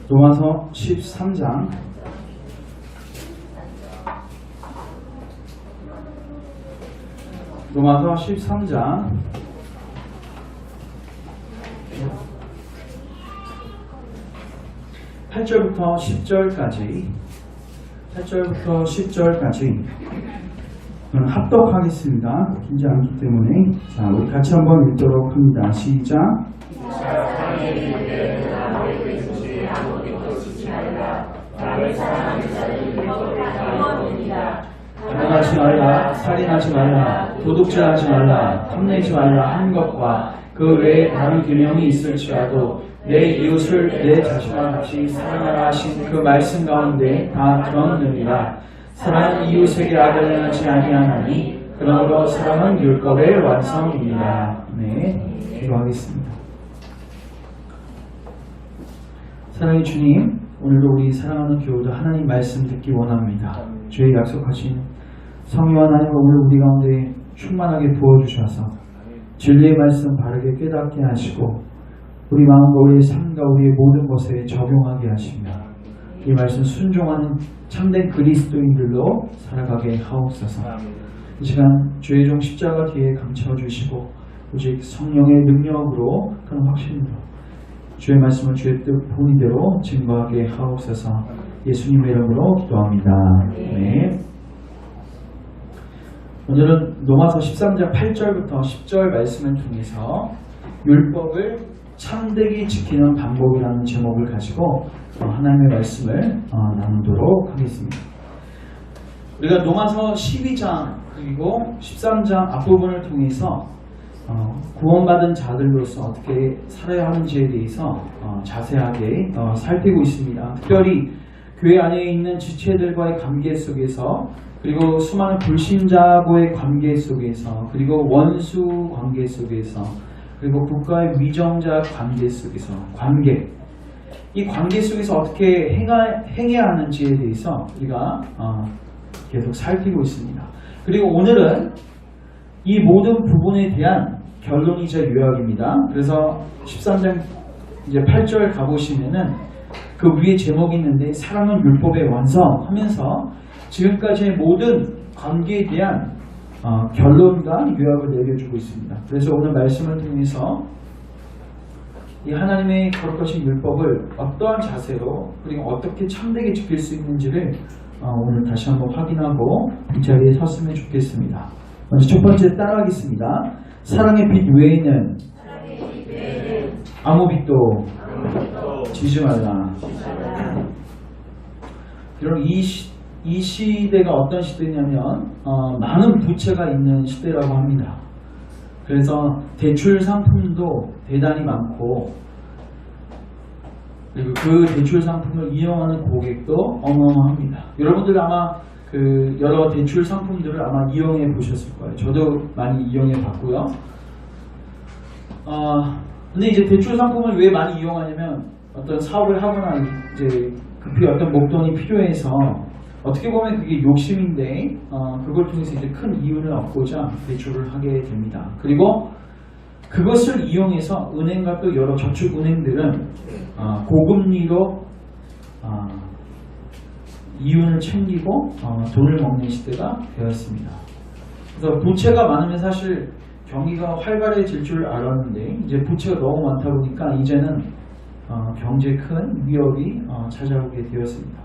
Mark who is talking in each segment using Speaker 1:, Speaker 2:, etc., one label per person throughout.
Speaker 1: 로마서 13장 로마서 13장 8절부터 10절까지 합독하겠습니다. 긴지 않기 때문에. 자, 우리 같이 한번 읽도록 합니다. 시작. 가난하지 말라, 살인하지 말라, 도둑질하지 말라, 탐내지 말라 한 것과 그 외에 다른 규명이 있을지라도 내 이웃을 내 자신과 같이 사랑하라 하신 그 말씀 가운데 다 들었느니라. 사랑은 이웃에게 악을 행하지 아니하나니 그러므로 사랑은 율법의 완성입니다. 네, 기도하겠습니다. 사랑의 주님, 오늘도 우리 사랑하는 교우들 하나님 말씀 듣기 원합니다. 주의 약속하신 성령 하나님을 오늘 우리 가운데 충만하게 부어주셔서 진리의 말씀 바르게 깨닫게 하시고 우리 마음과 우리의 삶과 우리의 모든 것에 적용하게 하시며 이 말씀 순종하는 참된 그리스도인들로 살아가게 하옵소서. 이 시간 주의 종 십자가 뒤에 감춰주시고 오직 성령의 능력으로 그런 확신으로 주의 말씀을 주의 뜻 본의대로 증거하게 하옵소서. 예수님의 이름으로 기도합니다. 네. 오늘은 로마서 13장 8절부터 10절 말씀을 통해서 율법을 참되게 지키는 방법이라는 제목을 가지고 하나님의 말씀을 나누도록 하겠습니다. 우리가 로마서 12장 그리고 13장 앞부분을 통해서 구원받은 자들로서 어떻게 살아야 하는지에 대해서 자세하게 살피고 있습니다. 특별히 교회 안에 있는 지체들과의 관계 속에서 그리고 수많은 불신자하고의 관계 속에서 그리고 원수 관계 속에서 그리고 국가의 위정자 관계 속에서 이 관계 속에서 어떻게 행해야 하는지에 대해서 우리가 계속 살피고 있습니다. 그리고 오늘은 이 모든 부분에 대한 결론이자 요약입니다. 그래서 13장 이제 8절 가보시면은 그 위에 제목이 있는데 사랑은 율법의 완성 하면서 지금까지의 모든 관계에 대한 결론과 요약을 내려주고 있습니다. 그래서 오늘 말씀을 통해서 이 하나님의 거룩하신 율법을 어떠한 자세로 그리고 어떻게 참되게 지킬 수 있는지를 오늘 다시 한번 확인하고 이 자리에 섰으면 좋겠습니다. 먼저 첫 번째 따라하겠습니다. 사랑의 빛 외에는 아무 빛도 지지 말라. 여러분 이 시대가 어떤 시대냐면 많은 부채가 있는 시대라고 합니다. 그래서 대출 상품도 대단히 많고 그리고 그 대출 상품을 이용하는 고객도 어마어마합니다. 여러분들 아마 그 여러 대출 상품들을 아마 이용해 보셨을 거예요. 저도 많이 이용해 봤고요. 근데 이제 대출 상품을 왜 많이 이용하냐면 어떤 사업을 하거나 이제 급히 어떤 목돈이 필요해서 어떻게 보면 그게 욕심인데 그걸 통해서 이제 큰 이윤을 얻고자 대출을 하게 됩니다. 그리고 그것을 이용해서 은행과 또 여러 저축은행들은 고금리로 이윤을 챙기고 돈을 먹는 시대가 되었습니다. 그래서 부채가 많으면 사실 경기가 활발해질 줄 알았는데 이제 부채가 너무 많다 보니까 이제는 경제에 큰 위협이 찾아오게 되었습니다.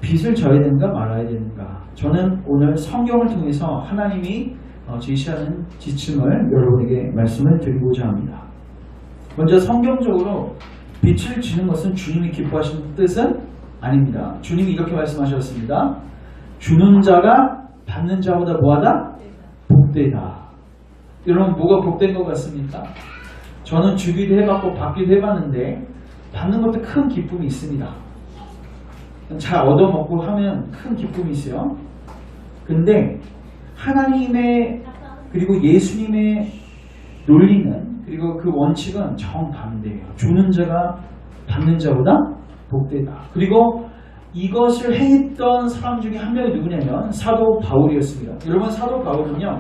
Speaker 1: 빚을 져야 되는가 말아야 되는가. 저는 오늘 성경을 통해서 하나님이 제시하는 지침을 여러분에게 말씀을 드리고자 합니다. 먼저 성경적으로 빚을 지는 것은 주님이 기뻐하시는 뜻은 아닙니다. 주님이 이렇게 말씀하셨습니다. 주는 자가 받는 자보다 뭐하다? 복되다. 여러분 뭐가 복된 것 같습니까? 저는 주기도 해봤고 받기도 해봤는데 받는 것도 큰 기쁨이 있습니다. 잘 얻어먹고 하면 큰 기쁨이 있어요. 근데 하나님의 그리고 예수님의 논리는 그리고 그 원칙은 정반대예요. 주는 자가 받는 자보다 복되다. 그리고 이것을 행했던 사람 중에 한 명이 누구냐면 사도 바울이었습니다. 여러분 사도 바울은요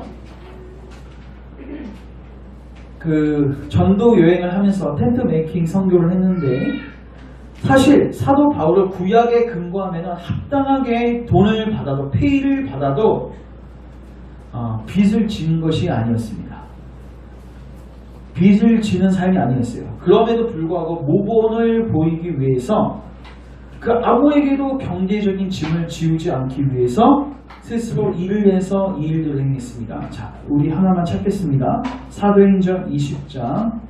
Speaker 1: 그 전도 여행을 하면서 텐트 메이킹 선교를 했는데 사실 사도 바울을 구약에 근거하면 합당하게 돈을 받아도 페이를 받아도 빚을 지는 것이 아니었습니다. 빚을 지는 삶이 아니었어요. 그럼에도 불구하고 모본을 보이기 위해서 그 아무에게도 경제적인 짐을 지우지 않기 위해서 스스로 일을 해서 이 일들을 행했습니다. 자, 우리 하나만 찾겠습니다. 사도행전 20장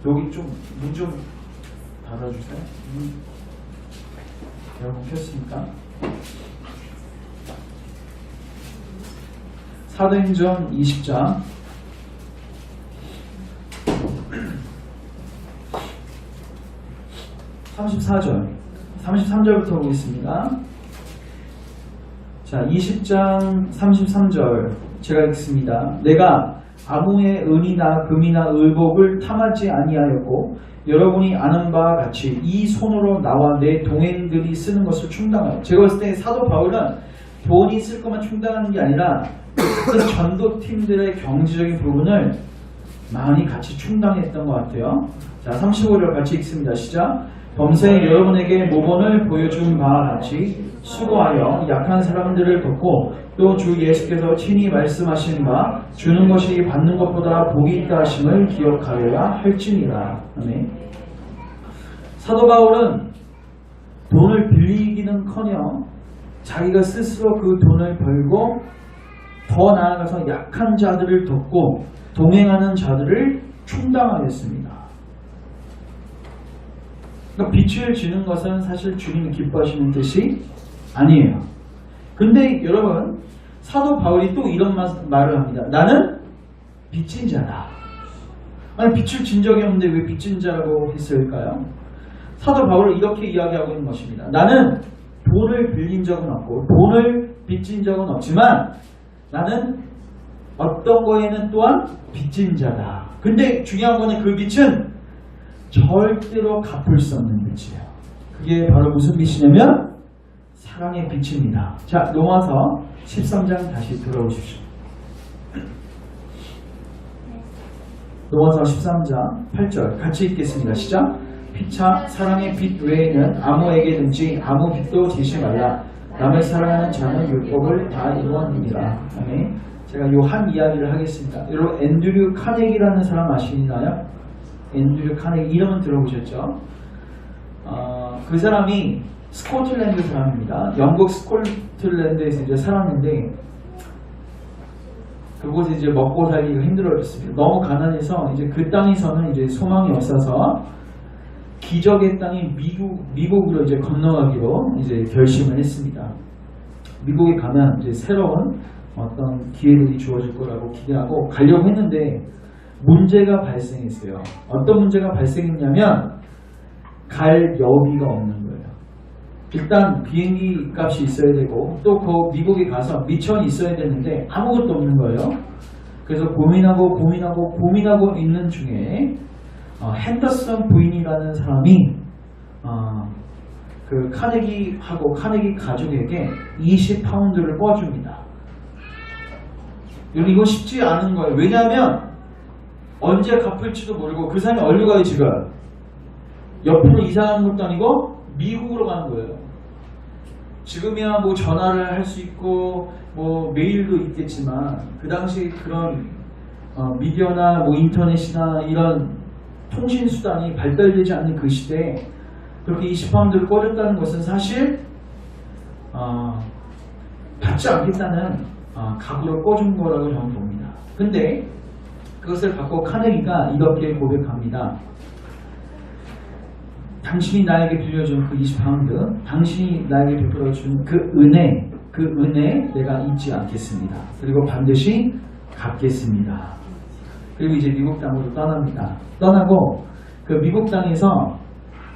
Speaker 1: 여기 문 좀 닫아주세요. 여러분 켰습니까? 사도행전 20장 34절 33절부터 보겠습니다. 자, 20장 33절 제가 읽습니다. 내가 아무의 은이나 금이나 의복을 탐하지 아니하였고 여러분이 아는 바와 같이 이 손으로 나와 내 동행들이 쓰는 것을 충당하여. 제가 봤을 때 사도 바울은 돈이 쓸 것만 충당하는 게 아니라 그 전도팀들의 경제적인 부분을 많이 같이 충당했던 것 같아요. 자, 35절 같이 읽습니다. 시작. 범사에 여러분에게 모본을 보여준 바와 같이 수고하여 약한 사람들을 돕고 또 주 예수께서 친히 말씀하신 바 주는 것이 받는 것보다 복이 있다 하심을 기억하여야 할지니라. 아멘. 사도 바울은 돈을 빌리기는커녕 자기가 스스로 그 돈을 벌고 더 나아가서 약한 자들을 돕고 동행하는 자들을 충당하였습니다. 그러니까 빛을 지는 것은 사실 주님이 기뻐하시는 뜻이 아니에요. 근데 여러분, 사도 바울이 또 이런 말을 합니다. 나는 빚진 자다. 아니, 빛을 진 적이 없는데 왜 빚진 자라고 했을까요? 사도 바울은 이렇게 이야기하고 있는 것입니다. 나는 돈을 빌린 적은 없고 돈을 빚진 적은 없지만 나는 어떤 거에는 또한 빚진 자다. 근데 중요한 거는 그 빚은 절대로 갚을 수 없는 빚이에요. 그게 바로 무슨 빚이냐면 사랑의 빛입니다. 자, 로마서 13장 다시 들어오십시오. 로마서 13장 8절 같이 읽겠습니다. 시작. 피차 사랑의 빛 외에는 아무에게든지 아무 빛도 지시 말라. 남을 사랑하는 자는 율법을 다 이루었느니라. 아멘. 제가 요 한 이야기를 하겠습니다. 여러분 앤드류 카네기라는 사람 아시나요? 앤드류 카네기 이름은 들어보셨죠? 그 사람이 스코틀랜드 사람입니다. 영국 스코틀랜드에서 이제 살았는데 그곳에 이제 먹고 살기가 힘들어졌습니다. 너무 가난해서 이제 그 땅에서는 이제 소망이 없어서 기적의 땅인 미국으로 이제 건너가기로 이제 결심을 했습니다. 미국에 가면 이제 새로운 어떤 기회들이 주어질 거라고 기대하고 가려고 했는데 문제가 발생했어요. 어떤 문제가 발생했냐면 갈 여비가 없는 거예요. 일단 비행기 값이 있어야 되고 또 그 미국에 가서 미천이 있어야 되는데 아무것도 없는 거예요. 그래서 고민하고 있는 중에 핸더슨 부인이라는 사람이 그 카네기하고 카네기 가족에게 20파운드를 꿔줍니다. 이거 쉽지 않은 거예요. 왜냐하면 언제 갚을지도 모르고 그 사람이 어디로 가요 지금? 옆으로 이사하는 것도 아니고 미국으로 가는 거예요. 지금이야 뭐 전화를 할 수 있고 뭐 메일도 있겠지만 그 당시 그런 미디어나 뭐 인터넷이나 이런 통신 수단이 발달되지 않는 그 시대에 그렇게 20파운드를 꿔줬다는 것은 사실 받지 않겠다는 각오를 꿔준 거라고 저는 봅니다. 근데 그것을 받고 카네기가 이렇게 고백합니다. 당신이 나에게 빌려준 그 20파운드, 당신이 나에게 베풀어준 그 은혜 내가 잊지 않겠습니다. 그리고 반드시 갚겠습니다. 그리고 이제 미국 땅으로 떠납니다. 떠나고 그 미국 땅에서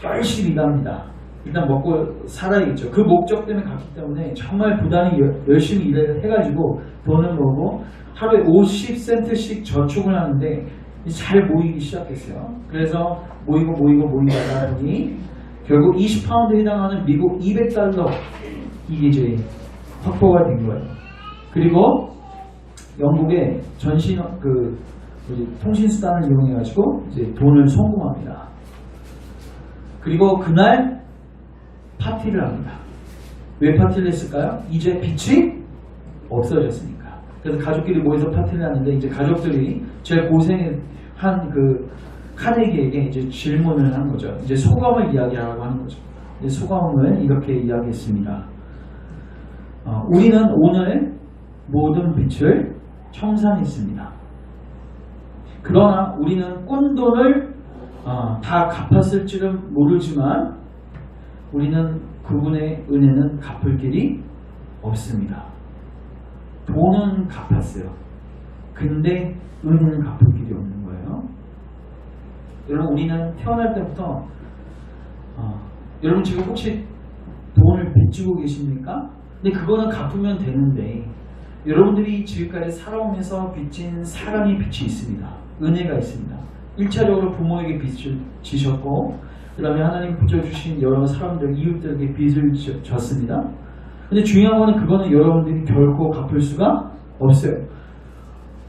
Speaker 1: 열심히 일합니다. 일단 먹고 살아야겠죠. 그 목적 때문에 갔기 때문에 정말 부단히 열심히 일을 해가지고 돈을 모으고 하루에 50센트씩 저축을 하는데 잘 모이기 시작했어요. 그래서 모이다가 보니 결국 20파운드에 해당하는 미국 200달러 이게 이제 확보가 된 거예요. 그리고 영국의 우리 통신수단을 이용해가지고 이제 돈을 송금합니다. 그리고 그날 파티를 합니다. 왜 파티를 했을까요? 이제 빛이 없어졌으니까. 그래서 가족끼리 모여서 파티를 하는데 이제 가족들이 제일 고생한 그 카네기에게 이제 질문을 한 거죠. 이제 소감을 이야기하라고 하는 거죠. 이제 소감을 이렇게 이야기했습니다. 우리는 오늘 모든 빛을 청산했습니다. 그러나 우리는 꾼 돈을 다 갚았을지는 모르지만 우리는 그분의 은혜는 갚을 길이 없습니다. 돈은 갚았어요. 근데 은혜는 갚을 길이 없는 거예요. 여러분 우리는 태어날 때부터 여러분 지금 혹시 돈을 빚지고 계십니까? 근데 그거는 갚으면 되는데 여러분들이 지금까지 살아오면서 빚진 사랑의 빛이 있습니다. 은혜가 있습니다. 1차적으로 부모에게 빚을 지셨고 그 다음에 하나님 붙여주신 여러 사람들, 이웃들에게 빚을 졌습니다. 근데 중요한 거는 그거는 여러분들이 결코 갚을 수가 없어요.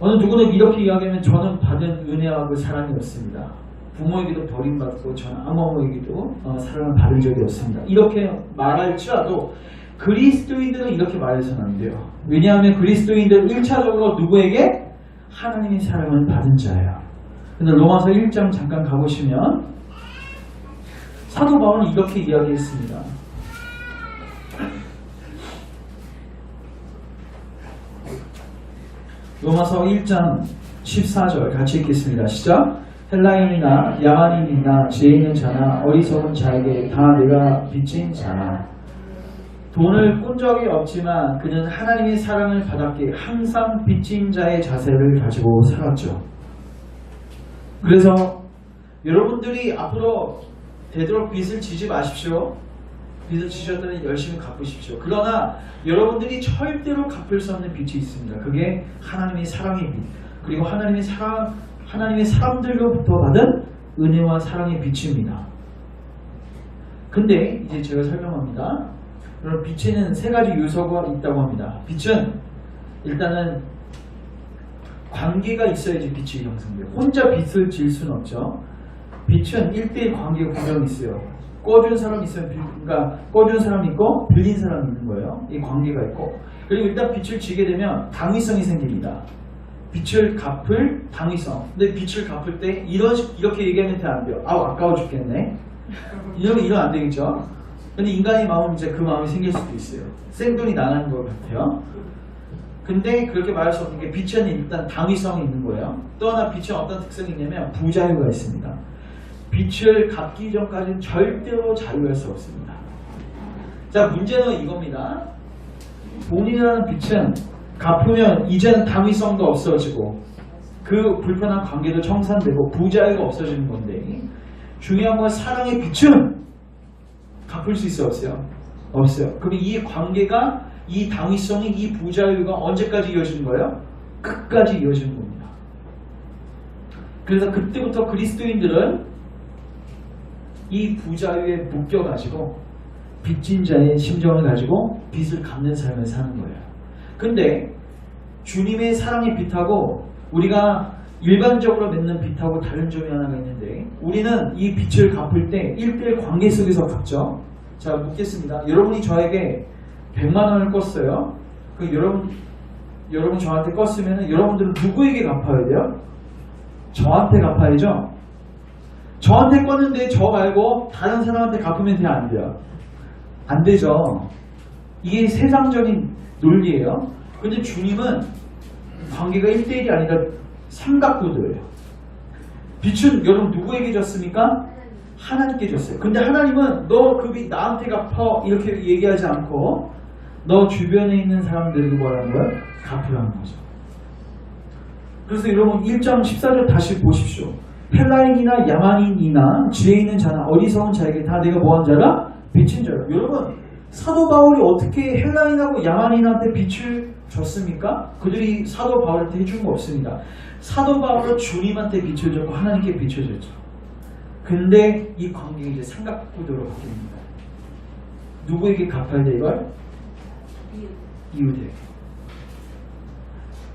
Speaker 1: 어느 누구는 이렇게 이야기하면 저는 받은 은혜하고 사랑이 없습니다. 부모에게도 버림받고 저는 아무에게도 사랑을 받은 적이 없습니다. 이렇게 말할지라도 그리스도인들은 이렇게 말해서는 안 돼요. 왜냐하면 그리스도인들은 1차적으로 누구에게? 하나님의 사랑을 받은 자예요. 근데 로마서 1장 잠깐 가보시면 사도 바울은 이렇게 이야기했습니다. 로마서 1장 14절 같이 읽겠습니다. 시작. 헬라인이나 야만인이나 지혜 있는 자나 어리석은 자에게 다 내가 빚진 자나 돈을 꾼 적이 없지만 그는 하나님의 사랑을 받았기에 항상 빚진 자의 자세를 가지고 살았죠. 그래서 여러분들이 앞으로 되도록 빚을 지지 마십시오. 빚을 지셨다면 열심히 갚으십시오. 그러나 여러분들이 절대로 갚을 수 없는 빚이 있습니다. 그게 하나님의 사랑의 빚, 그리고 하나님의 사람들로부터 받은 은혜와 사랑의 빚입니다. 근데 이제 제가 설명합니다. 여러분 빚에는 세 가지 요소가 있다고 합니다. 빚은 일단은 관계가 있어야지 빚이 형성돼요. 혼자 빚을 질 수는 없죠. 빚은 1대1 관계가 분명히 있어요. 꿔준 사람이 있으면 그러니까 꿔준 사람이 있고 빌린 사람이 있는 거예요. 이 관계가 있고. 그리고 일단 빚을 지게 되면 당위성이 생깁니다. 빚을 갚을 당위성. 근데 빚을 갚을 때 이렇게 얘기하면 안 돼요. 아까워 죽겠네. 이러면 안 되겠죠. 근데 인간의 마음은 이제 그 마음이 생길 수도 있어요. 생돈이 나는 것 같아요. 근데 그렇게 말할 수 없는 게 빚은 일단 당위성이 있는 거예요. 또 하나 빚은 어떤 특성이 있냐면 부자유가 있습니다. 빚을 갚기 전까지는 절대로 자유할 수 없습니다. 자, 문제는 이겁니다. 돈이라는 빚은 갚으면 이제는 당위성도 없어지고 그 불편한 관계도 청산되고 부자유가 없어지는 건데 중요한 건 사랑의 빚은 갚을 수 있어요? 없어요? 없어요. 그럼 이 관계가 이 당위성이 이 부자유가 언제까지 이어지는 거예요? 끝까지 이어지는 겁니다. 그래서 그때부터 그리스도인들은 이 부자유에 묶여가지고 빚진 자의 심정을 가지고 빚을 갚는 삶을 사는 거예요. 근데 주님의 사랑의 빚하고 우리가 일반적으로 맺는 빚하고 다른 점이 하나가 있는데 우리는 이 빚을 갚을 때 1대1 관계 속에서 갚죠. 자, 묻겠습니다. 여러분이 저에게 100만 원을 껐어요. 그 여러분 저한테 껐으면 여러분들은 누구에게 갚아야 돼요? 저한테 갚아야죠. 저한테 껐는데 저 말고 다른 사람한테 갚으면 돼요? 안 돼요? 안 되죠. 이게 세상적인 논리예요. 근데 주님은 관계가 1대1이 아니라 삼각구도예요. 빚은 여러분 누구에게 줬습니까? 하나님께 줬어요. 근데 하나님은 너 그 빚 나한테 갚아 이렇게 얘기하지 않고 너 주변에 있는 사람들에게 뭐라는 거야? 갚으라는 거죠. 그래서 여러분 1장 14절 다시 보십시오. 헬라인이나 야만인이나 지혜 있는 자나 어리석은 자에게 다 내가 뭐한 자라? 빚진 자라. 여러분 사도 바울이 어떻게 헬라인하고 야만인한테 빚을 줬습니까? 그들이 사도 바울한테 해준 거 없습니다. 사도 바울은 주님한테 빚을 줬고 하나님께 빚을 줬죠. 근데 이 관계가 이제 삼각구도로 바뀝니다. 누구에게 갚아야 돼 이걸? 이웃에게.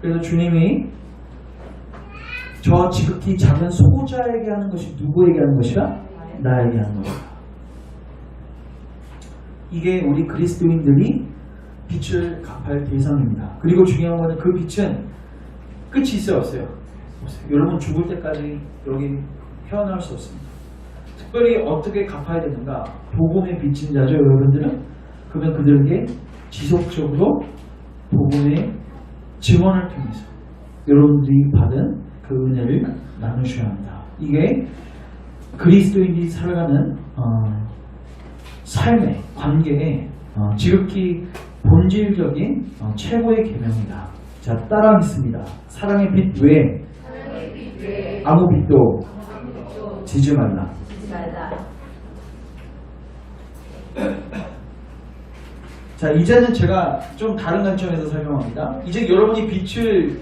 Speaker 1: 그래서 주님이 저 지극히 작은 소자에게 하는 것이 누구에게 하는 것이다? 나에게 하는 것이다. 이게 우리 그리스도인들이 빛을 갚을 대상입니다. 그리고 중요한 것은 그 빛은 끝이 있어요, 없어요? 없어요. 여러분 죽을 때까지 여기 헤어나올 수 없습니다. 특별히 어떻게 갚아야 되는가? 복음의 빚진 자죠, 여러분들은? 그러면 그들에게 지속적으로 복음의 증언을 통해서 여러분들이 받은 그 은혜를 나누셔야 합니다. 이게 그리스도인들이 살아가는 삶의 관계에 지극히 본질적인 최고의 계명입니다. 자, 따라하겠습니다. 사랑의 빛 외에 아무 빛도 지지 말라. 자, 이제는 제가 좀 다른 관점에서 설명합니다. 이제 여러분이 빛을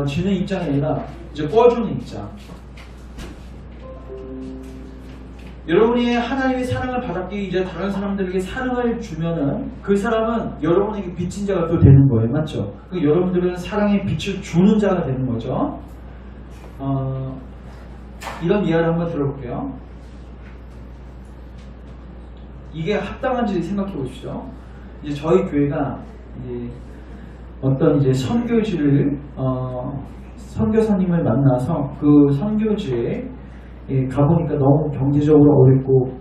Speaker 1: 지는 입장이 아니라 이제 꺼주는 입장. 여러분이 하나님의 사랑을 받았기에 이제 다른 사람들에게 사랑을 주면은 그 사람은 여러분에게 빚진 자가 또 되는 거예요. 맞죠? 여러분들은 사랑의 빛을 주는 자가 되는 거죠. 이런 이야기를 한번 들어볼게요. 이게 합당한지 생각해 보십시오. 이제 저희 교회가 이제 어떤 이제 선교지를 선교사님을 만나서 그 선교지에 가보니까 너무 경제적으로 어렵고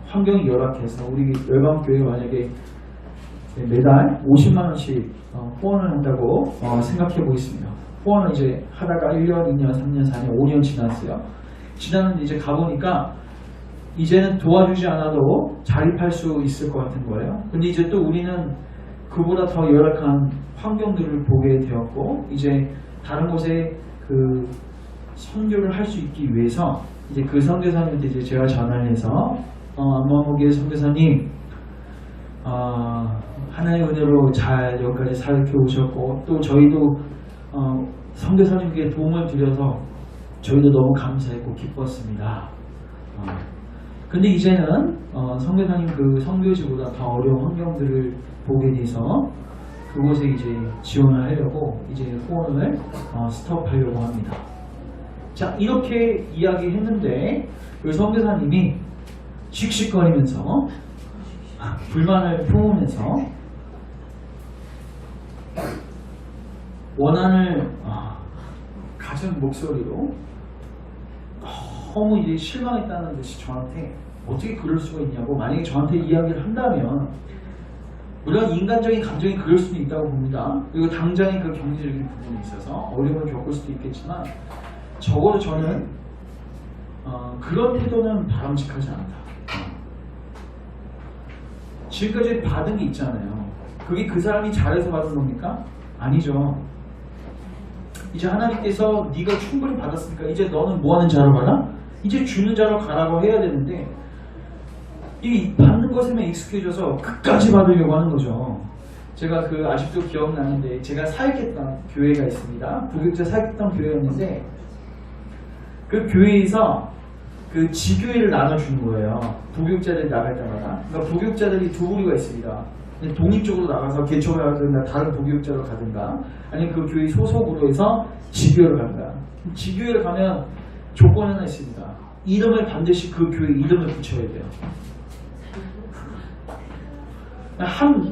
Speaker 1: 환경이 열악해서 우리 열방교회가 만약에 매달 50만 원씩 후원을 한다고 생각해 보겠습니다. 후원을 이제 하다가 1년, 2년, 3년, 4년, 5년 지났어요. 지났는데 이제 가보니까 이제는 도와주지 않아도 자립할 수 있을 것 같은 거예요. 근데 이제 또 우리는 그보다 더 열악한 환경들을 보게 되었고 이제 다른 곳에 그 선교를 할 수 있기 위해서 이제 그 선교사님한테 이제 제가 전화를 해서 안마목의 선교사님 하나님의 은혜로 잘 여기까지 살게 오셨고 또 저희도 선교사님께 도움을 드려서 저희도 너무 감사했고 기뻤습니다. 근데 이제는 선교사님 그 선교지보다 더 어려운 환경들을 보게 돼서 그곳에 이제 지원을 하려고 이제 후원을 스톱하려고 합니다. 자, 이렇게 이야기했는데 그 선교사님이 씩씩거리면서 불만을 품으면서 원한을 가진 목소리로 너무 이제 실망했다는 듯이 저한테 어떻게 그럴 수가 있냐고 만약에 저한테 이야기를 한다면 물론 인간적인 감정이 그럴 수도 있다고 봅니다. 그리고 당장의 그 경제적인 부분에 있어서 어려움을 겪을 수도 있겠지만 적어도 저는 그런 태도는 바람직하지 않다. 지금까지 받은 게 있잖아요. 그게 그 사람이 잘해서 받은 겁니까? 아니죠. 이제 하나님께서 네가 충분히 받았으니까 이제 너는 뭐하는 자로 가라? 이제 주는 자로 가라고 해야 되는데 이 받는 것에만 익숙해져서 끝까지 받으려고 하는 거죠. 제가 그 아직도 기억나는데 제가 사역했던 교회가 있습니다. 부교육자 사역했던 교회가 있는데 그 교회에서 그 지교회를 나눠주는 거예요. 부교육자들이 나갈 때마다. 그러니까 부교육자들이 두 부류가 있습니다. 독립적으로 나가서 개척을 하든가 다른 부교육자로 가든가 아니면 그 교회 소속으로 해서 지교회를 간다. 지교회를 가면 조건이 하나 있습니다. 이름을 반드시 그 교회 이름을 붙여야 돼요.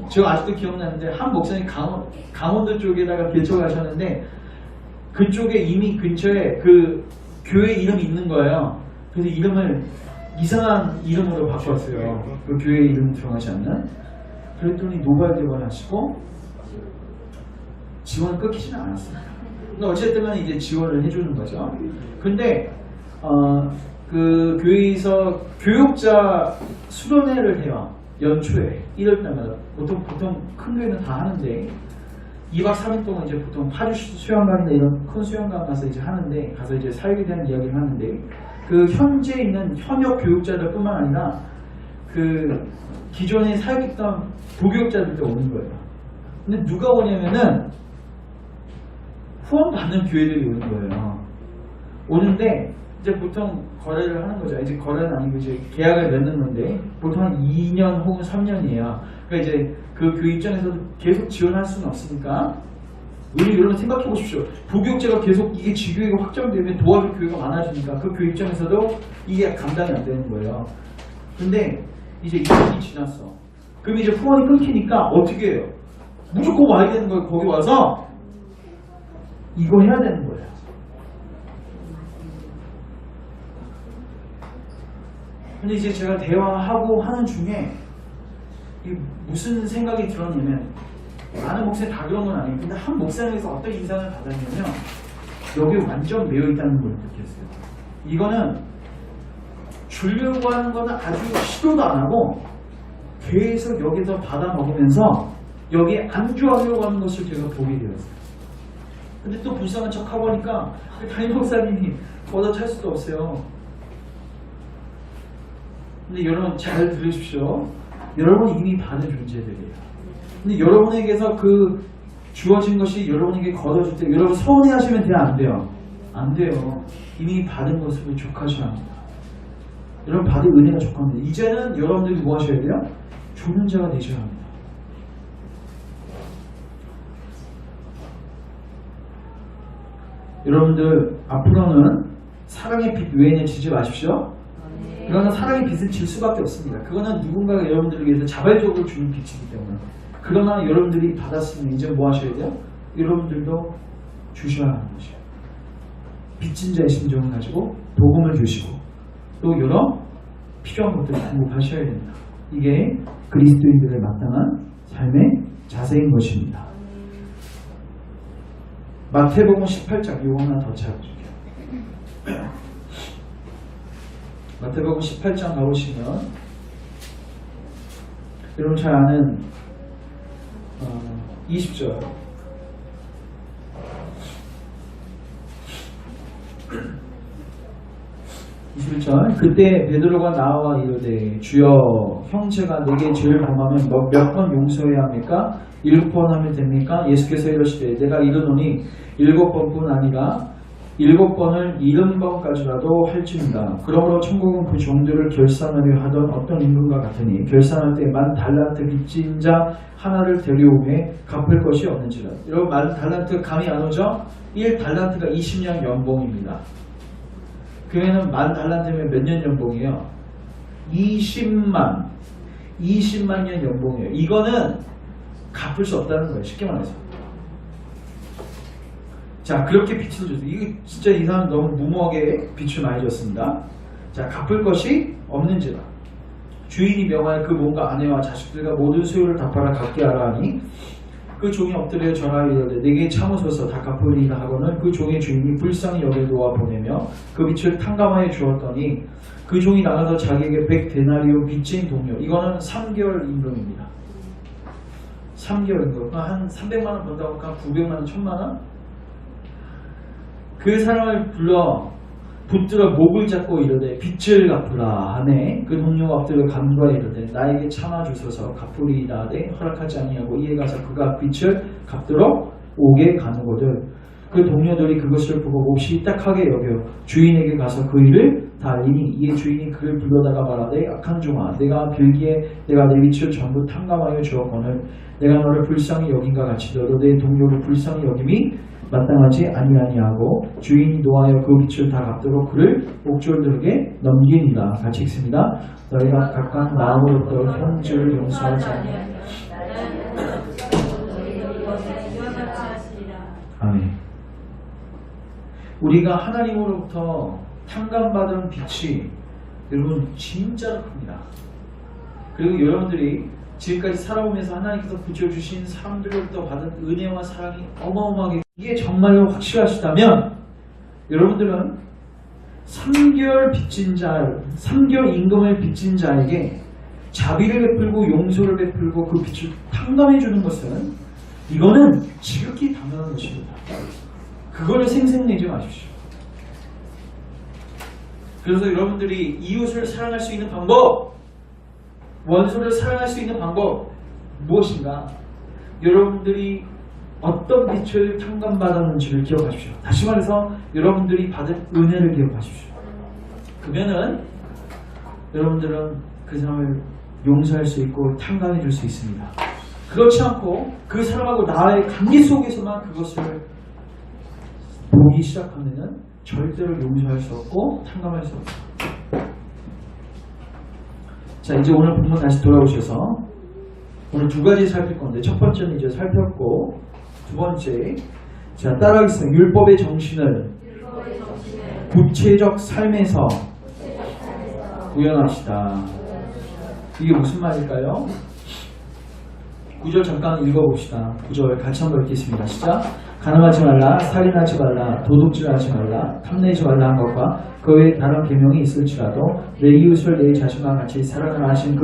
Speaker 1: 제가 아직도 기억나는데 한 목사님 강원도 쪽에다가 개척을 하셨는데 그쪽에 이미 근처에 그 교회 이름이 있는 거예요. 그래서 이름을 이상한 이름으로 바꿨어요. 그 교회 이름 들어가지 않는. 그랬더니 노발대발 하시고 지원을 끊기지는 않았습니다. 그러니까 어쨌든 이제 지원을 해주는 거죠. 근데 그 교회에서 교육자 수련회를 해요. 연초에 1월 달마다 보통 큰 교회는 다 하는데 2박 3일 동안 이제 보통 파주 수영관이나 이런 큰 수영관 가서 이제 하는데 가서 이제 사역에 대한 이야기를 하는데 그 현재 있는 현역 교육자들뿐만 아니라 그 기존에 사역했던 부교육자들도 오는 거예요. 근데 누가 오냐면은 후원 받는 교회들이 오는 거예요. 오는데 이제 보통 거래를 하는 거죠. 이제 거래는 아니고 이제 계약을 맺는 건데 보통 한 2년 혹은 3년이에요. 그러니까 이제 그 교회 입장에서도 계속 지원할 수는 없으니까 우리 여러분 생각해 보십시오. 부교육제가 계속 이게 지교육이 확장되면 도와줄 교회가 많아지니까 그 교회 입장에서도 이게 감당이 안 되는 거예요. 근데 이제 2년이 지났어. 그럼 이제 후원이 끊기니까 어떻게 해요? 무조건 와야 되는 거예요. 거기 와서 이거 해야 되는 거예요. 근데 이제 제가 대화하고 하는 중에 무슨 생각이 들었냐면 많은 목사님 다 그런 건 아니에요. 근데 한 목사님에서 어떤 인상을 받았냐면 여기 완전 매여 있다는 걸 느꼈어요. 이거는 주려고 하는 거는 아주 시도도 안 하고 계속 여기서 받아 먹으면서 여기에 안주하려고 하는 것을 제가 보게 되었어요. 근데 또 불쌍한 척하고 하니까 담임 목사님이 걷어찰 수도 없어요. 근데 여러분 잘 들으십시오. 여러분이 이미 받은 존재들이에요. 근데 여러분에게서 그 주어진 것이 여러분에게 걷어질 때 여러분 서운해하시면 돼요? 안 돼요? 안 돼요. 이미 받은 것을 족하셔야 합니다. 여러분 받은 은혜가 족합니다. 이제는 여러분들이 뭐 하셔야 돼요? 주는 자가 되셔야 합니다. 여러분들 앞으로는 사랑의 빛 외에는 지지 마십시오. 그러나 사랑의 빛은 질 수밖에 없습니다. 그거는 누군가가 여러분들을 위해서 자발적으로 주는 빛이기 때문에. 그러나 여러분들이 받았으면 이제 뭐 하셔야 돼요? 여러분들도 주셔야 하는 것이에요. 빚진 자의 심정을 가지고 복음을 주시고 또 여러 필요한 것들을 공급하셔야 됩니다. 이게 그리스도인들의 마땅한 삶의 자세인 것입니다. 마태복음 18장 이거 하나 더 찾아볼게요. 마태복음 18장 가보시면 여러분 잘 아는 20절 그때 베드로가 나와 이르되 주여 형제가 내게 죄를 범하면 몇 번 용서해야 합니까? 7번 하면 됩니까? 예수께서 이르시되 내가 이르노니 7번뿐 아니라 7번을 70번까지라도 할지니라. 그러므로 천국은 그 종들을 결산하려 하던 어떤 임금과 같으니 결산할 때 10달란트 빚진 자 하나를 데려오매 갚을 것이 없는지라. 여러분 10달란트 감이 안 오죠? 1달란트가 20년 연봉입니다. 그러면 10달란트면 몇 년 연봉이에요? 20만 년 연봉이에요. 이거는 갚을 수 없다는 거예요. 쉽게 말해서. 자, 그렇게 빛을 줬어요. 이게 진짜 이 사람 너무 무모하게 빛을 많이 줬습니다. 자, 갚을 것이 없는지라. 주인이 명하여 그 몸과 아내와 자식들과 모든 소유를 갚아라 갚게 하라 하니 그 종이 엎드려 전하여 이르되 내게 참으소서 다 갚으리라 하고는 그 종의 주인이 불쌍히 여겨 놓아 보내며 그 빛을 탕감하여 주었더니 그 종이 나가서 자기에게 100데나리온 빚진 동료, 이거는 3개월 임금입니다. 3개월 임금, 한 300만원 번다고 한 900만원, 1000만원? 그 사람을 불러 붙들어 목을 잡고 이르되 빚을 갚으라 하네. 그 동료가 엎드려 간구하여 이르되 나에게 참아주소서 갚으리이다 하되 허락하지 아니하고 이에 가서 그가 빚을 갚도록 오게 가누거든. 그 동료들이 그것을 보고 몹시 딱하게 여겨 주인에게 가서 그 일을 다 알리니 이에 주인이 그를 불러다가 말하되 악한 종아 내가 빌기에 내가 내 빚을 전부 탕감하여 주었거늘 내가 너를 불쌍히 여긴과 같이 너도 내 동료를 불쌍히 여김이 마땅하지 아니하고 주인이 노하여 그 빚을 다 갚도록 그를 옥졸들에게 넘기니라. 같이 읽습니다. 너희가 각각 마음으로부터 형제를 용서하지 아니하니 아멘. 우리가 하나님으로부터 탕감받은 빛이 여러분 진짜로 큽니다. 그리고 여러분들이 지금까지 살아오면서 하나님께서 붙여주신 사람들로부터 받은 은혜와 사랑이 어마어마하게, 이게 정말로 확실하시다면 여러분들은 3개월 빚진 자, 3개월 임금을 빚진 자에게 자비를 베풀고 용서를 베풀고 그 빚을 탕감해 주는 것은 이거는 지극히 당연한 것입니다. 그거를 생색내지 마십시오. 그래서 여러분들이 이웃을 사랑할 수 있는 방법, 원수를 사랑할 수 있는 방법 무엇인가? 여러분들이 어떤 빛을 탕감받았는지를 기억하십시오. 다시 말해서 여러분들이 받은 은혜를 기억하십시오. 그러면은 여러분들은 그 사람을 용서할 수 있고 탕감해 줄 수 있습니다. 그렇지 않고 그 사람하고 나의 관계 속에서만 그것을 보기 시작하면은 절대로 용서할 수 없고 탕감할 수 없다. 자, 이제 오늘 본문 다시 돌아오셔서 오늘 두 가지 살필 건데 첫 번째는 이제 살폈고 두 번째, 자, 따라하겠습니다. 율법의 정신을 구체적 삶에서 구현합시다. 이게 무슨 말일까요? 9절 잠깐 읽어봅시다. 9절 같이 한번 읽겠습니다. 시작. 가늠하지 말라, 살인하지 말라, 도둑질하지 말라, 탐내지 말라 한 것과 그 외에 다른 계명이 있을지라도 내 이웃을 내 자신과 같이 사랑을 하신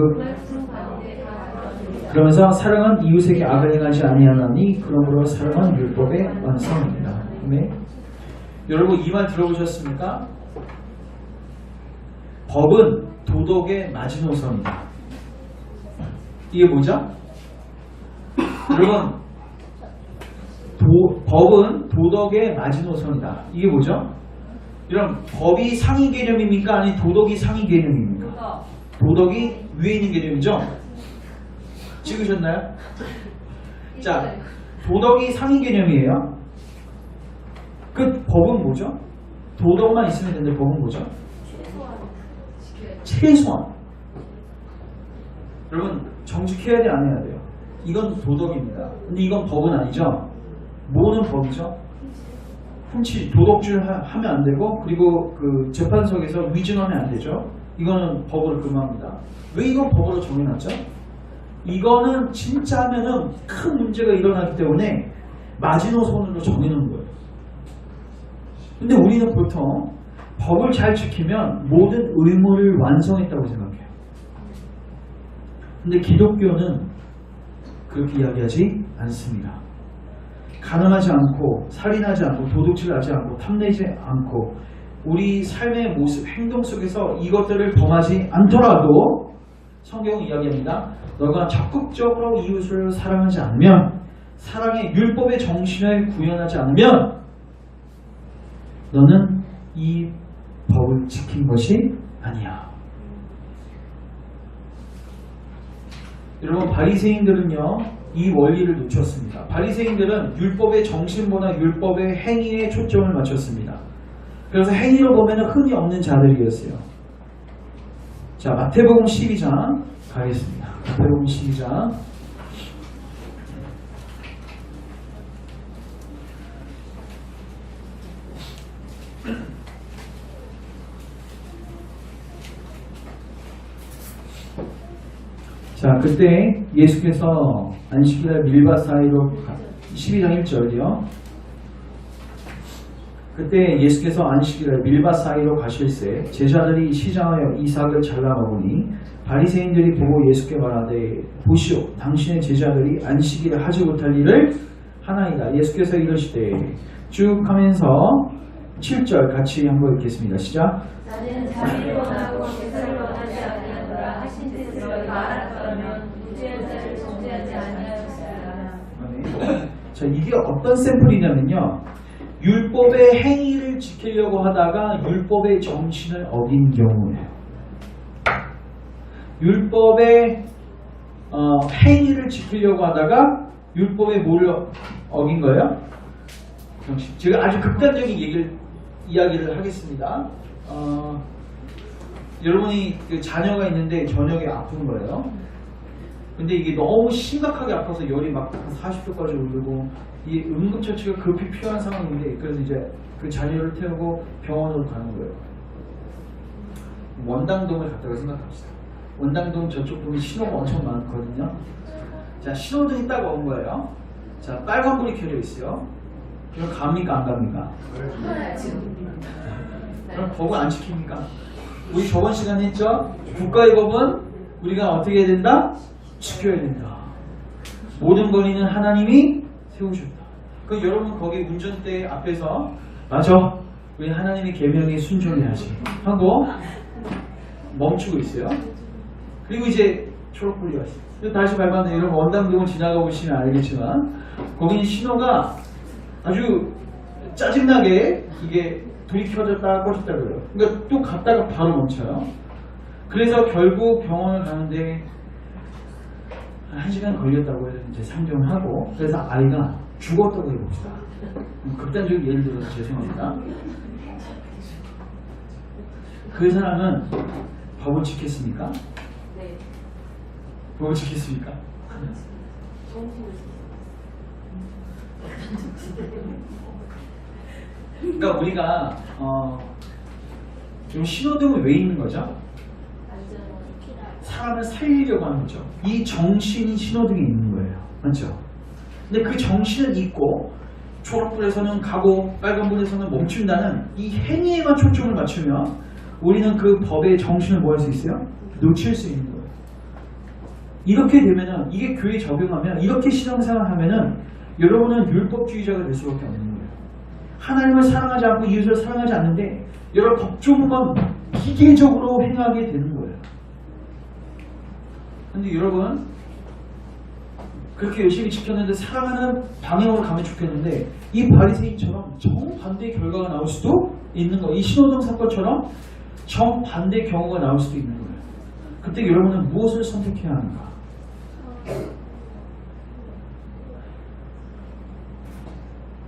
Speaker 1: 그러면서 사랑은 이웃에게 악을 행하지 아니하나니 그러므로 사랑은 율법의 완성입니다. 네? 여러분 이 말 들어보셨습니까? 법은 도덕의 마지노선이다. 이게 뭐죠? 여러분 법은 도덕의 마지노선이다. 이게 뭐죠? 이런 법이 상위 개념입니까? 아니 도덕이 상위 개념입니까? 도덕이 위에 있는 개념이죠? 찍으셨나요? 자, 도덕이 상위 개념이에요. 그 법은 뭐죠? 도덕만 있으면 되는데 법은 뭐죠? 최소한. 여러분 정직해야 돼 안 해야 돼요? 이건 도덕입니다. 근데 이건 법은 아니죠? 뭐는 법이죠? 훔치 도덕질 하면 안 되고 그리고 그 재판석에서 위증하면 안 되죠? 이거는 법으로 금합니다. 왜 이건 법으로 정해놨죠? 이거는 진짜 하면은 큰 문제가 일어나기 때문에 마지노선으로 정해놓은 거예요. 근데 우리는 보통 법을 잘 지키면 모든 의무를 완성했다고 생각해요. 근데 기독교는 그렇게 이야기하지 않습니다. 가늠하지 않고 살인하지 않고 도둑질하지 않고 탐내지 않고 우리 삶의 모습, 행동 속에서 이것들을 범하지 않더라도 성경은 이야기합니다. 너가 적극적으로 이웃을 사랑하지 않으면 사랑의 율법의 정신을 구현하지 않으면 너는 이 법을 지킨 것이 아니야. 여러분 바리새인들은요 이 원리를 놓쳤습니다. 바리새인들은 율법의 정신보다 율법의 행위에 초점을 맞췄습니다. 그래서 행위로 보면 흔히 없는 자들이었어요. 자, 마태복음 12장 가겠습니다. 마태복음 12장 자, 그때 예수께서 안식일날 밀밭 사이로 12장 1절이요. 그때 예수께서 안식일날 밀밭 사이로 가실새 제자들이 시장하여 이삭을 잘라 먹으니 바리새인들이 보고 예수께 말하되 보시오 당신의 제자들이 안식일에 하지 못할 일을 하나이다. 예수께서 이르시되 쭉 하면서 7절 같이 한번 읽겠습니다. 시작.
Speaker 2: 나는 자비를 원하고 제사를 원하지 아니하노라 하신 뜻을 너희가 알았더라면 무죄한 자를 정죄하지 아니하였으리라.
Speaker 1: 자, 이게 어떤 샘플이냐면요. 율법의 행위를 지키려고 하다가 율법의 정신을 어긴 경우예요. 율법의 행위를 지키려고 하다가 율법의 뭐를 어긴 거예요? 정신. 제가 아주 극단적인 이야기를 하겠습니다. 여러분이 그 자녀가 있는데 저녁에 아픈 거예요. 근데 이게 너무 심각하게 아파서 열이 막 40도까지 오르고 이 응급처치가 급히 필요한 상황인데 그래서 이제 그 자녀를 태우고 병원으로 가는 거예요. 원당동을 갔다고 생각합시다. 원당동 저쪽 보면 신호가 엄청 많거든요. 자, 신호등이 딱 온 거예요. 자, 빨간불이 켜져 있어요. 그럼 갑니까 안 갑니까? 그럼 법은 안 지킵니까? 우리 저번 시간에 했죠? 국가의 법은 우리가 어떻게 해야 된다? 지켜야 된다. 모든 권위는 하나님이 세우셨다. 그럼 여러분 거기 운전대 앞에서 맞아. 우리 하나님의 계명에 순종해야지 하고 멈추고 있어요. 그리고 이제 초록불이 왔어요. 다시 밟았는데 여러분 원당동을 지나가 보시면 알겠지만 거기는 신호가 아주 짜증나게 이게 불이 켜졌다 꺼졌다 그래요. 그러니까 또 갔다가 바로 멈춰요. 그래서 결국 병원을 가는데 한 시간 걸렸다고 해서 이제 상정을 하고, 그래서 아이가 죽었다고 해봅시다. 극단적인 예를 들어서 죄송합니다. 그 사람은 법을 지켰습니까?
Speaker 2: 네.
Speaker 1: 법을 지켰습니까? 그러니까 우리가 지금 신호등은 왜 있는 거죠? 사람을 살리려고 하는 거죠. 이 정신이 신호등에 있는 거예요. 맞죠? 근데 그 정신은 있고 초록불에서는 가고 빨간불에서는 멈춘다는 이 행위에만 초점을 맞추면 우리는 그 법의 정신을 뭐 할 수 있어요? 놓칠 수 있는 거예요. 이렇게 되면은 이게 교회에 적용하면 이렇게 신앙생활 하면은 여러분은 율법주의자가 될 수밖에 없는 거예요. 하나님을 사랑하지 않고 이웃을 사랑하지 않는데 여러분 법조문만 기계적으로 행하게 되는 거예요. 근데 여러분 그렇게 열심히 지켰는데 사랑하는 방향으로 가면 좋겠는데 이 바리새인처럼 정반대의 결과가 나올 수도 있는 거예요. 이 신호등 사건처럼 정반대의 경우가 나올 수도 있는 거예요. 그때 여러분은 무엇을 선택해야 하는가?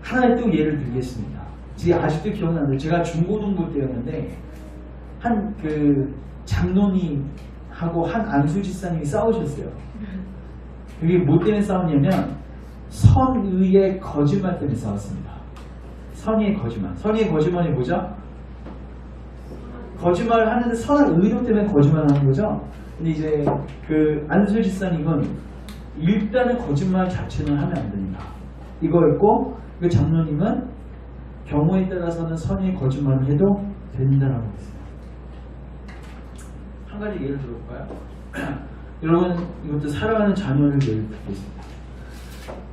Speaker 1: 하나의 또 예를 들겠습니다. 아직도 기억나는데 제가 중고등부 때였는데 한 그 장로님하고 한 안수집사님이 싸우셨어요. 그게 뭐 때문에 싸웠냐면 선의의 거짓말 때문에 싸웠습니다. 선의의 거짓말. 선의의 거짓말이 뭐죠? 거짓말을 하는데 선한 의도 때문에 거짓말하는 거죠. 근데 이제 그 안수집사님은 일단은 거짓말 자체는 하면 안 된다. 이거였고 그 장로님은 경우에 따라서는 선의의 거짓말을 해도 된다라고 했어요. 한 가지 예를 들어볼까요? 여러분 이것도 사랑하는 자녀를 예를 들겠습니다.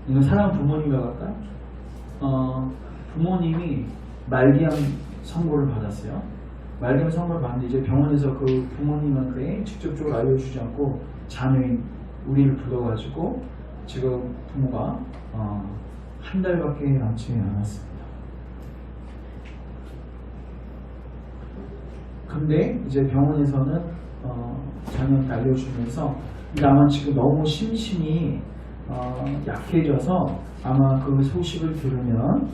Speaker 1: 이건 사랑하는 부모님이라고 할까요? 부모님이 말기암 선고를 받았어요. 말기암 선고를 받는데 이제 병원에서 그 부모님한테 직접적으로 알려주지 않고 자녀인 우리를 불러가지고 지금 부모가 한 달밖에 남지 않았습니다. 근데 이제 병원에서는 자녀한테 알려주면서 아마 지금 너무 심신이 약해져서 아마 그 소식을 들으면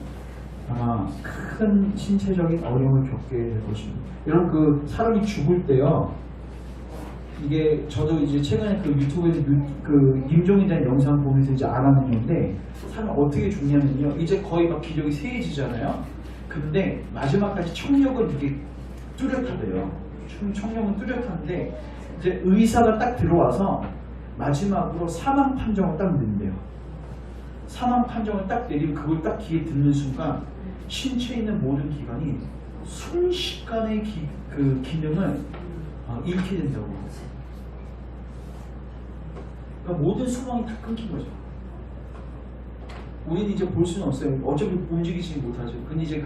Speaker 1: 아마 큰 신체적인 어려움을 겪게 될 것입니다. 여러분 그 사람이 죽을 때요. 이게 저도 이제 최근에 그 유튜브에서 그 임종에 대한 영상 보면서 이제 알아냈는데 사람이 어떻게 죽냐면요. 이제 거의 막 기력이 쇠해지잖아요. 근데 마지막까지 청력은 이게 뚜렷하대요. 청력은 뚜렷한데 이제 의사가 딱 들어와서 마지막으로 사망 판정을 딱 내린대요. 사망 판정을 딱 내리면 그걸 딱 귀에 듣는 순간 신체에 있는 모든 기관이 순식간에 그 기능을 잃게 된다고 해요. 그러니까 모든 소망이 다 끊긴 거죠. 우리는 이제 볼 수는 없어요. 어차피 움직이지 못하죠. 근데 이제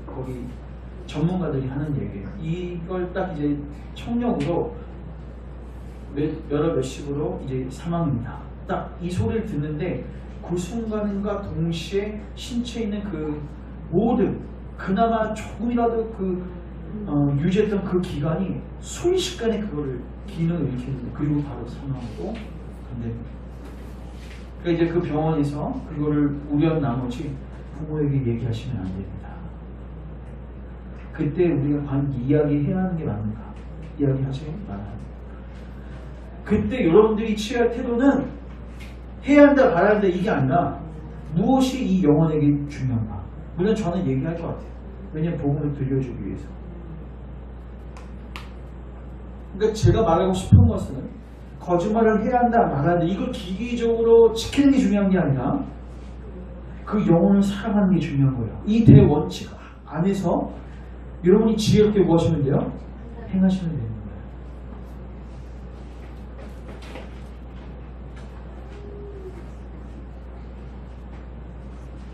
Speaker 1: 거기 전문가들이 하는 얘기예요. 이걸 딱 이제 청력으로 몇십으로 이제 사망입니다. 딱 이 소리를 듣는데 그 순간과 동시에 신체에 있는 그 모든 그나마 조금이라도 유지했던 그 기관이 순식간에 그거를 기능을 잃게 됩니다. 그리고 바로 사망하고 근데 그러니까 이제 그 병원에서 그거를 우려한 나머지 부모에게 얘기하시면 안 됩니다. 그때 우리가 과연 이야기해야 하는 게 맞는가? 이야기하지 말아야 합니다. 그때 여러분들이 취할 태도는 해야 한다 말아야 한다 이게 아니라 무엇이 이 영혼에게 중요한가? 물론 저는 얘기할 것 같아요. 왜냐하면 복음을 들려주기 위해서. 그러니까 제가 말하고 싶은 것은 거짓말을 해야 한다 말아야 한다 이걸 기계적으로 지키는 게 중요한 게 아니라 그 영혼을 사랑하는 게 중요한 거예요. 이 대원칙 안에서 여러분이 지혜롭게 뭐 하시면 돼요? 행하시면 되는 거예요.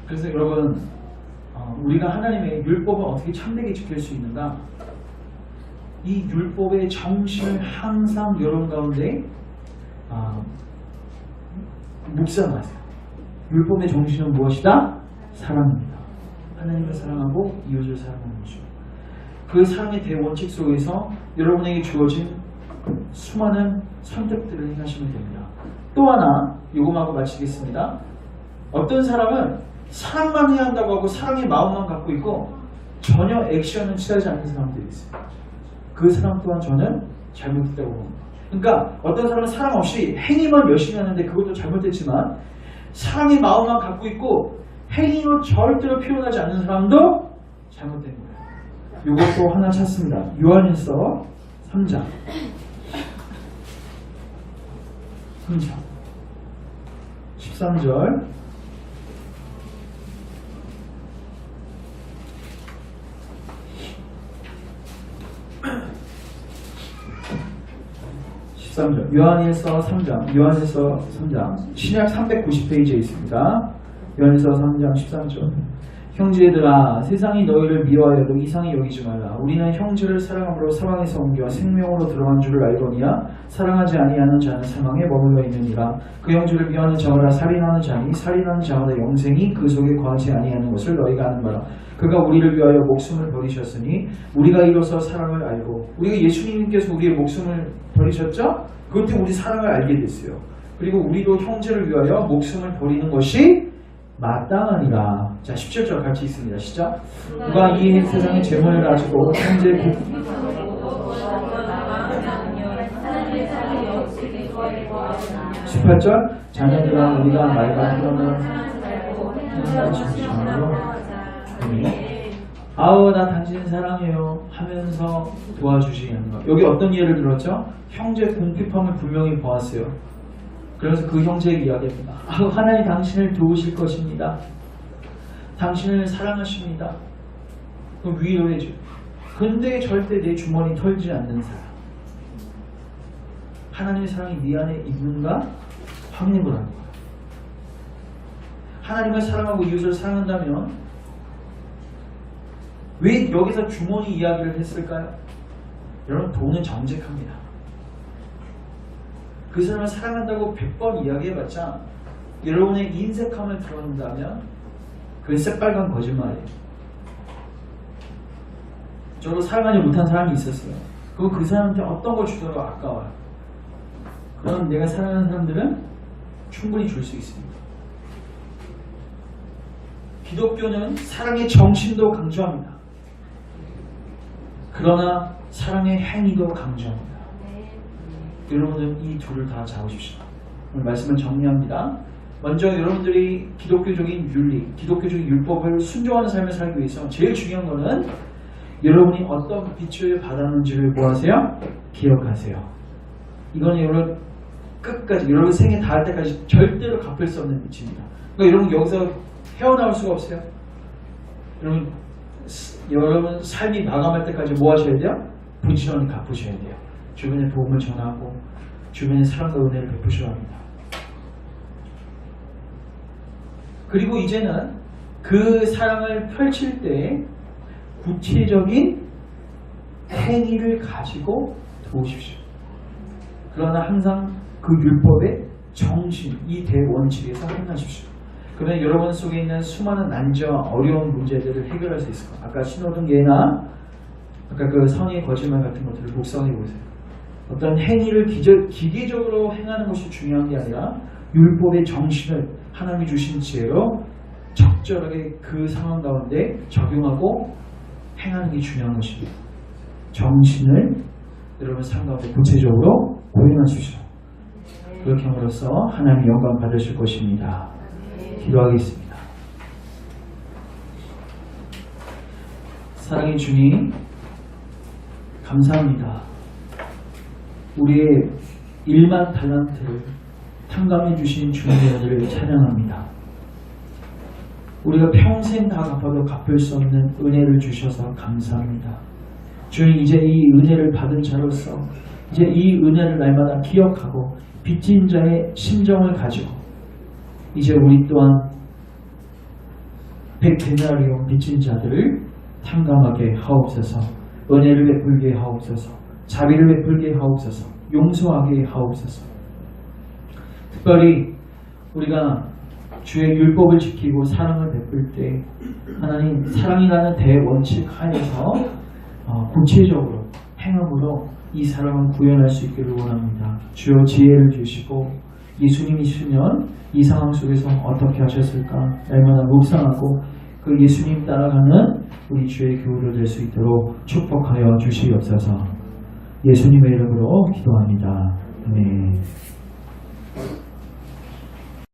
Speaker 1: 그래서 여러분 우리가 하나님의 율법을 어떻게 참되게 지킬 수 있는가? 이 율법의 정신을 항상 여러분 가운데 묵상하세요. 율법의 정신은 무엇이다? 사랑입니다. 하나님을 사랑하고 이웃을 사랑하는 것입니다. 그 사랑의 대원칙 속에서 여러분에게 주어진 수많은 선택들을 행하시면 됩니다. 또 하나 요거하고 마치겠습니다. 어떤 사람은 사랑만 해야 한다고 하고 사랑의 마음만 갖고 있고 전혀 액션은 취하지 않는 사람들이 있어요. 그 사람 또한 저는 잘못했다고 봅니다. 그러니까 어떤 사람은 사랑 없이 행위만 열심히 하는데 그것도 잘못됐지만 사랑의 마음만 갖고 있고 행위로 절대로 표현하지 않는 사람도 잘못된 거예요. 이것도 하나 찾습니다. 요한일서 3장 13절 요한일서 3장 신약 390페이지에 있습니다. 요한일서 3장 13절 형제들아 세상이 너희를 미워하여도 이상히 여기지 말라. 우리는 형제를 사랑함으로 사망에서 옮겨 생명으로 들어간 줄을 알거니와 사랑하지 아니하는 자는 사망에 머물러 있느니라. 그 형제를 미워하는 자마다 살인하는 자니 살인하는 자마다 영생이 그 속에 거하지 아니하는 것을 너희가 아는 바라. 그가 우리를 위하여 목숨을 버리셨으니 우리가 이로써 사랑을 알고 우리가 예수님께서 우리의 목숨을 버리셨죠? 그것 때문에 우리 사랑을 알게 됐어요. 그리고 우리도 형제를 위하여 목숨을 버리는 것이 마땅하니라. 자 17절 같이 있습니다. 시작. 누가 이 세상의 재물을 가지고 형제 18절 자녀들아 우리가 말과 행동을 아우 나 당신 사랑해요 하면서 도와주시기 하는 것. 여기 어떤 예를 들었죠? 형제 궁핍함을 분명히 보았어요. 그래서 그 형제의 이야기입니다. 아우 하나님 당신을 도우실 것입니다. 당신을 사랑하십니다. 위로해줘. 근데 절대 내 주머니 털지 않는 사람. 하나님의 사랑이 네 안에 있는가? 확인해보라는 거예요. 하나님을 사랑하고 이웃을 사랑한다면 왜 여기서 주머니 이야기를 했을까요? 여러분 돈은 정직합니다. 그 사람을 사랑한다고 100번 이야기해봤자 여러분의 인색함을 드러낸다면 그건 새빨간 거짓말이에요. 저도 사랑하지 못한 사람이 있었어요. 그리고 그 사람한테 어떤 걸 주더라도 아까워요. 그럼 내가 사랑하는 사람들은 충분히 줄 수 있습니다. 기독교는 사랑의 정신도 강조합니다. 그러나 사랑의 행위도 강조합니다. 여러분은 이 둘을 다 잡으십시오. 오늘 말씀을 정리합니다. 먼저 여러분들이 기독교적인 윤리, 기독교적인 율법을 순종하는 삶을 살기 위해서 제일 중요한 것은 여러분이 어떤 빛을 받았는지를 뭐하세요? 기억하세요. 이거는 여러분 끝까지 여러분 생에 닿을 때까지 절대로 갚을 수 없는 빛입니다. 그러니까 여러분 여기서 헤어나올 수가 없어요. 여러분 삶이 마감할 때까지 뭐 하셔야 돼요? 부지런히 갚으셔야 돼요. 주변에 복음을 전하고 주변에 사랑과 은혜를 베푸셔야 합니다. 그리고 이제는 그 사랑을 펼칠 때 구체적인 행위를 가지고 도우십시오. 그러나 항상 그 율법의 정신, 이 대원칙에서 행하십시오. 그러면 여러분 속에 있는 수많은 난제와 어려운 문제들을 해결할 수 있을 거예요. 아까 신호등 예나 아까 그 선의 거짓말 같은 것들을 묵상해 보세요. 어떤 행위를 기계적으로 행하는 것이 중요한 게 아니라 율법의 정신을 하나님이 주신 지혜로 적절하게 그 상황 가운데 적용하고 행하는 게 중요한 것입니다. 정신을 여러분 삶 가운데 구체적으로 고용하십시오. 그렇게 함으로써 하나님의 영광 받으실 것입니다. 기도하겠습니다. 사랑의 주님 감사합니다. 우리의 1만 달란트를 탕감해 주신 주님의 은혜를 찬양합니다. 우리가 평생 다 갚아도 갚을 수 없는 은혜를 주셔서 감사합니다. 주님 이제 이 은혜를 받은 자로서 이제 이 은혜를 날마다 기억하고 빚진 자의 심정을 가지고 이제 우리 또한 100데나리온 빚진 자들을 탕감하게 하옵소서. 은혜를 베풀게 하옵소서. 자비를 베풀게 하옵소서. 용서하게 하옵소서. 특별히 우리가 주의 율법을 지키고 사랑을 베풀 때 하나님 사랑이라는 대원칙 하에서 구체적으로 행함으로 이 사랑을 구현할 수 있기를 원합니다. 주여 지혜를 주시고 예수님이시면 이 상황 속에서 어떻게 하셨을까 날마다 묵상하고 그 예수님 따라가는 우리 주의 교우를 될 수 있도록 축복하여 주시옵소서. 예수님의 이름으로 기도합니다. 아멘.